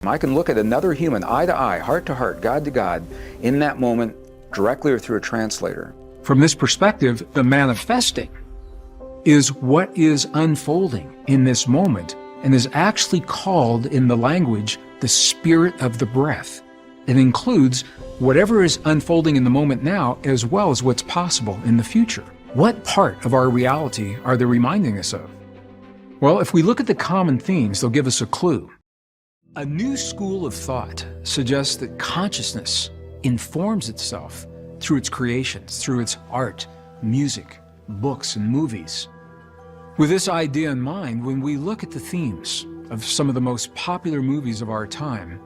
I can look at another human eye to eye, heart to heart, God to God, in that moment, directly or through a translator. From this perspective, the manifesting is what is unfolding in this moment and is actually called in the language the spirit of the breath. It includes whatever is unfolding in the moment now as well as what's possible in the future. What part of our reality are they reminding us of? Well, if we look at the common themes, they'll give us a clue. A new school of thought suggests that consciousness informs itself through its creations, through its art, music, books, and movies. With this idea in mind, when we look at the themes of some of the most popular movies of our time,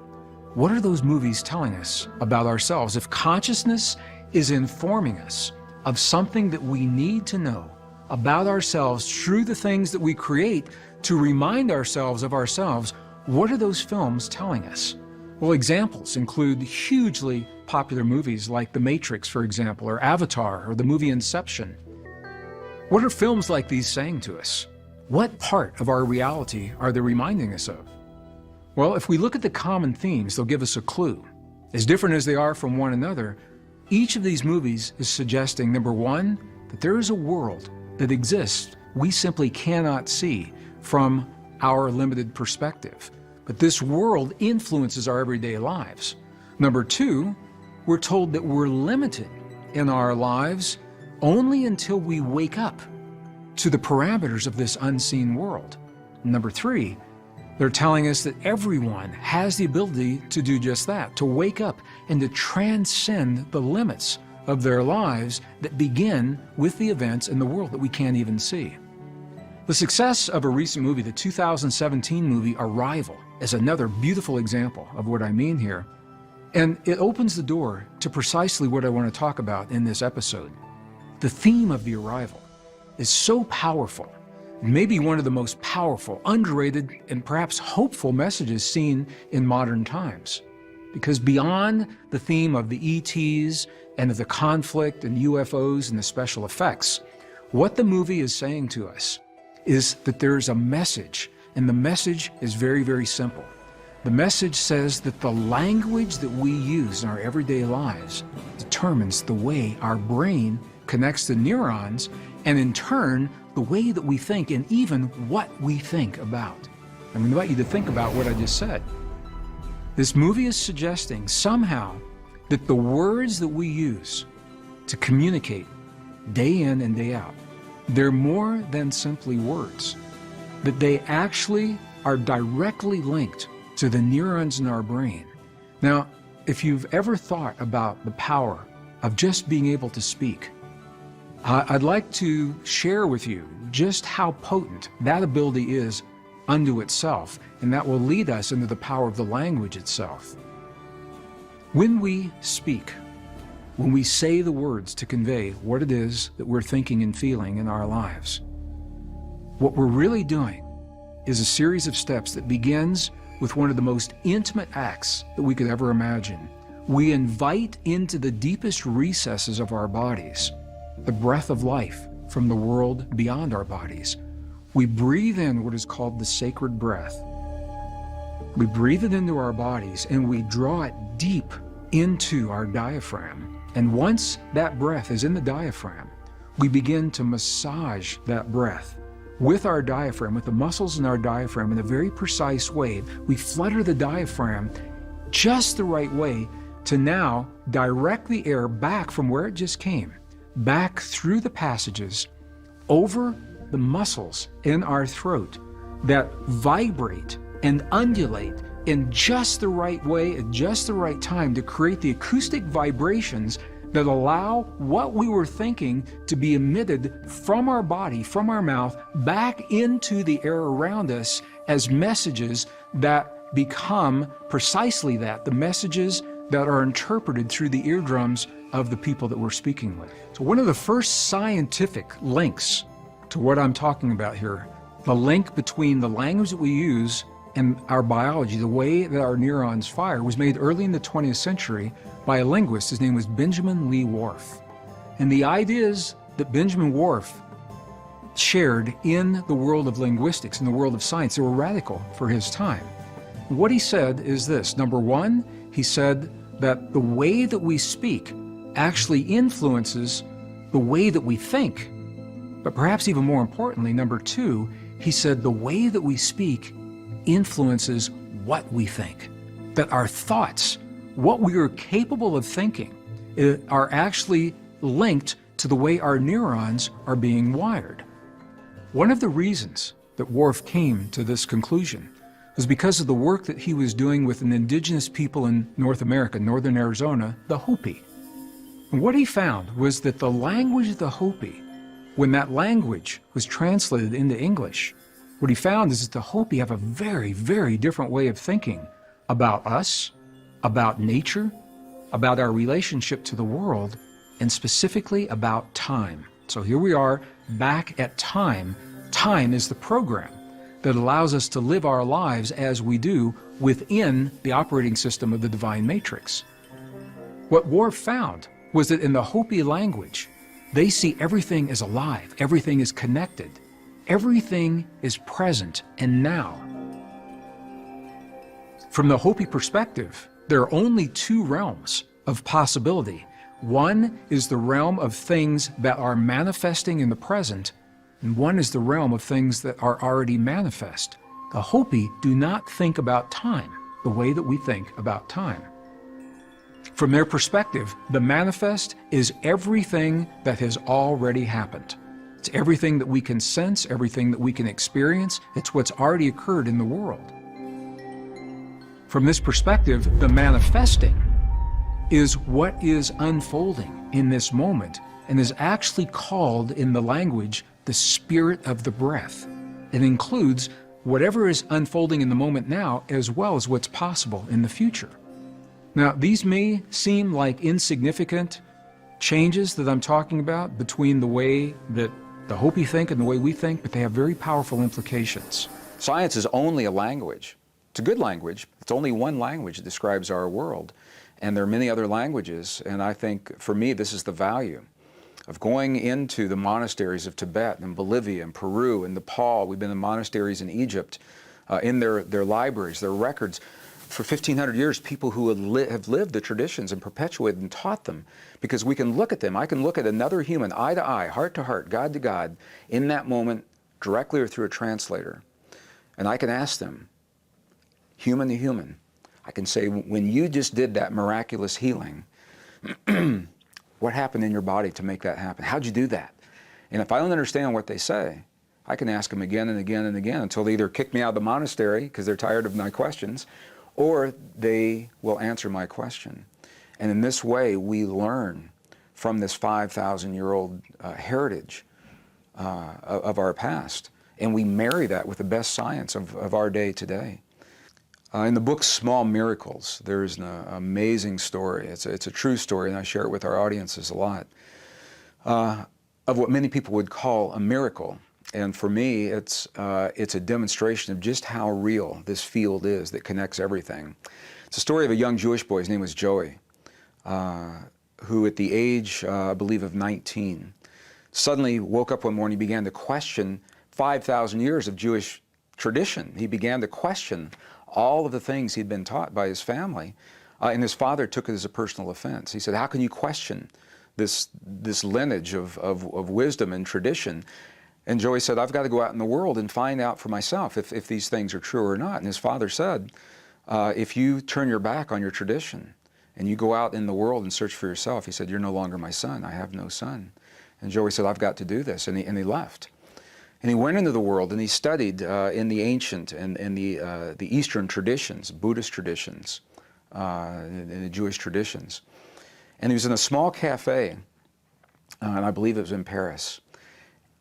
what are those movies telling us about ourselves? If consciousness is informing us of something that we need to know about ourselves through the things that we create to remind ourselves of ourselves, what are those films telling us? Well, examples include hugely popular movies like The Matrix, for example, or Avatar, or the movie Inception. What are films like these saying to us? What part of our reality are they reminding us of? Well, if we look at the common themes, they'll give us a clue. As different as they are from one another, each of these movies is suggesting, number one, that there is a world that exists we simply cannot see from our limited perspective. But this world influences our everyday lives. Number two, we're told that we're limited in our lives only until we wake up to the parameters of this unseen world. Number three, they're telling us that everyone has the ability to do just that, to wake up and to transcend the limits of their lives that begin with the events in the world that we can't even see. The success of a recent movie, the 2017 movie Arrival, is another beautiful example of what I mean here. And it opens the door to precisely what I want to talk about in this episode. The theme of the arrival is so powerful, maybe one of the most powerful, underrated, and perhaps hopeful messages seen in modern times. Because beyond the theme of the ETs and of the conflict and UFOs and the special effects, what the movie is saying to us is that there's a message, and the message is very, very simple. The message says that the language that we use in our everyday lives determines the way our brain connects the neurons, and in turn, the way that we think and even what we think about. I'm going to invite you to think about what I just said. This movie is suggesting somehow that the words that we use to communicate day in and day out, they're more than simply words, that they actually are directly linked to the neurons in our brain. Now, if you've ever thought about the power of just being able to speak, I'd like to share with you just how potent that ability is unto itself, and that will lead us into the power of the language itself. When we speak, when we say the words to convey what it is that we're thinking and feeling in our lives, what we're really doing is a series of steps that begins with one of the most intimate acts that we could ever imagine. We invite into the deepest recesses of our bodies the breath of life from the world beyond our bodies. We breathe in what is called the sacred breath. We breathe it into our bodies and we draw it deep into our diaphragm. And once that breath is in the diaphragm, we begin to massage that breath with our diaphragm, with the muscles in our diaphragm in a very precise way. We flutter the diaphragm just the right way to now direct the air back from where it just came, back through the passages, over the muscles in our throat that vibrate and undulate in just the right way at just the right time to create the acoustic vibrations that allow what we were thinking to be emitted from our body, from our mouth, back into the air around us as messages that become precisely that, the messages that are interpreted through the eardrums of the people that we're speaking with. So one of the first scientific links to what I'm talking about here, the link between the language that we use and our biology, the way that our neurons fire, was made early in the 20th century by a linguist. His name was Benjamin Lee Whorf. And the ideas that Benjamin Whorf shared in the world of linguistics, in the world of science, they were radical for his time. What he said is this. Number one, he said that the way that we speak actually influences the way that we think. But perhaps even more importantly, number two, he said the way that we speak influences what we think. That our thoughts, what we are capable of thinking, are actually linked to the way our neurons are being wired. One of the reasons that Whorf came to this conclusion was because of the work that he was doing with an indigenous people in North America, northern Arizona, the Hopi. And what he found was that the language of the Hopi, when that language was translated into English, what he found is that the Hopi have a very, very different way of thinking about us, about nature, about our relationship to the world, and specifically about time. So here we are back at time. Time is the program that allows us to live our lives as we do within the operating system of the divine matrix. What Whorf found was that in the Hopi language, they see everything as alive, everything is connected, everything is present and now. From the Hopi perspective, there are only two realms of possibility. One is the realm of things that are manifesting in the present, and one is the realm of things that are already manifest. The Hopi do not think about time the way that we think about time. From their perspective, the manifest is everything that has already happened. It's everything that we can sense, everything that we can experience. It's what's already occurred in the world. From this perspective, the manifesting is what is unfolding in this moment and is actually called in the language the spirit of the breath. It includes whatever is unfolding in the moment now as well as what's possible in the future. Now, these may seem like insignificant changes that I'm talking about between the way that the Hopi think and the way we think, but they have very powerful implications. Science is only a language. It's a good language. It's only one language that describes our world. And there are many other languages, and I think for me this is the value of going into the monasteries of Tibet and Bolivia and Peru and Nepal. We've been in monasteries in Egypt, in their libraries, their records. For 1,500 years, people who have lived the traditions and perpetuated and taught them, because we can look at them. I can look at another human, eye to eye, heart to heart, God to God, in that moment, directly or through a translator. And I can ask them, human to human, I can say, when you just did that miraculous healing, what happened in your body to make that happen? How'd you do that? And if I don't understand what they say, I can ask them again and again and again until they either kick me out of the monastery because they're tired of my questions, or they will answer my question. And in this way, we learn from this 5,000-year-old heritage of our past, and we marry that with the best science of our day today. In the book Small Miracles, there's an amazing story. It's a true story, and I share it with our audiences a lot, of what many people would call a miracle. And for me, it's a demonstration of just how real this field is that connects everything. It's a story of a young Jewish boy. His name was Joey, who at the age, I believe, of 19, suddenly woke up one morning and began to question 5,000 years of Jewish tradition. He began to question all of the things he'd been taught by his family, and his father took it as a personal offense. He said, how can you question this lineage of wisdom and tradition? And Joey said, I've got to go out in the world and find out for myself if these things are true or not. And his father said, if you turn your back on your tradition and you go out in the world and search for yourself, he said, you're no longer my son. I have no son. And Joey said, I've got to do this. And he left. And he went into the world and he studied in the ancient and the Eastern traditions, Buddhist traditions, and the Jewish traditions. And he was in a small cafe, and I believe it was in Paris.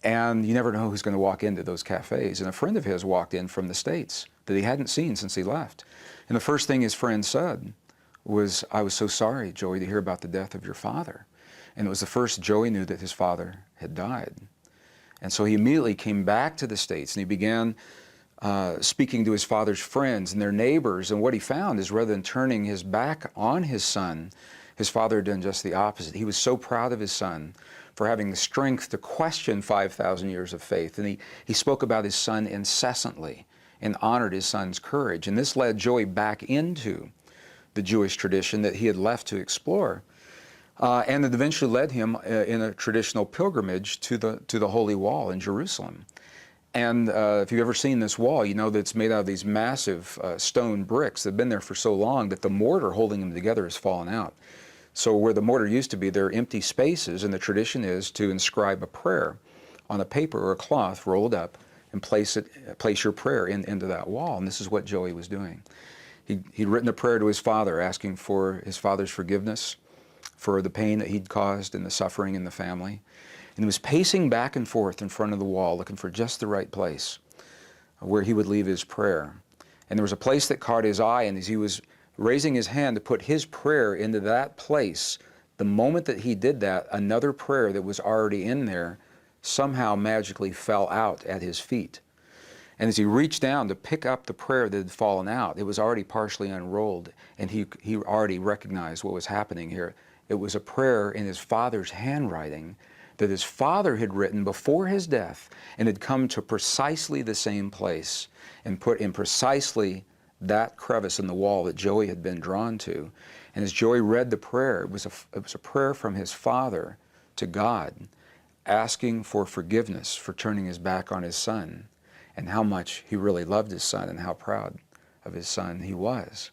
And you never know who's going to walk into those cafes. And a friend of his walked in from the States that he hadn't seen since he left. And the first thing his friend said was, I was so sorry, Joey, to hear about the death of your father. And it was the first Joey knew that his father had died. And so he immediately came back to the States and he began speaking to his father's friends and their neighbors. And what he found is rather than turning his back on his son, his father had done just the opposite. He was so proud of his son for having the strength to question 5,000 years of faith. And he spoke about his son incessantly and honored his son's courage. And this led Joey back into the Jewish tradition that he had left to explore. And it eventually led him in a traditional pilgrimage to the Holy Wall in Jerusalem. And if you've ever seen this wall, you know that it's made out of these massive stone bricks that have been there for so long that the mortar holding them together has fallen out. So where the mortar used to be, there are empty spaces, and the tradition is to inscribe a prayer on a paper or a cloth rolled up and place your prayer into that wall. And this is what Joey was doing. He'd written a prayer to his father, asking for his father's forgiveness for the pain that he'd caused and the suffering in the family. And he was pacing back and forth in front of the wall, looking for just the right place where he would leave his prayer. And there was a place that caught his eye, and as he was raising his hand to put his prayer into that place, the moment that he did that, another prayer that was already in there somehow magically fell out at his feet. And as he reached down to pick up the prayer that had fallen out, it was already partially unrolled, and he already recognized what was happening here. It was a prayer in his father's handwriting that his father had written before his death, and had come to precisely the same place and put in precisely that crevice in the wall that Joey had been drawn to. And as Joey read the prayer, it was a prayer from his father to God, asking for forgiveness for turning his back on his son, and how much he really loved his son and how proud of his son he was.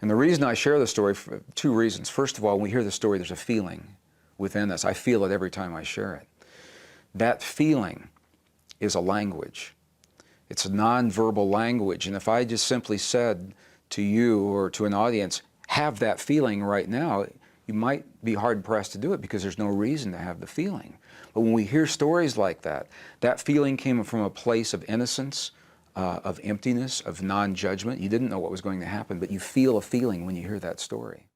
And the reason I share the story, for two reasons. First of all, when we hear the story, there's a feeling within us. I feel it every time I share it. That feeling is a language. It's a nonverbal language. And if I just simply said to you or to an audience, have that feeling right now, you might be hard-pressed to do it because there's no reason to have the feeling. But when we hear stories like that, that feeling came from a place of innocence, of emptiness, of non-judgment. You didn't know what was going to happen, but you feel a feeling when you hear that story.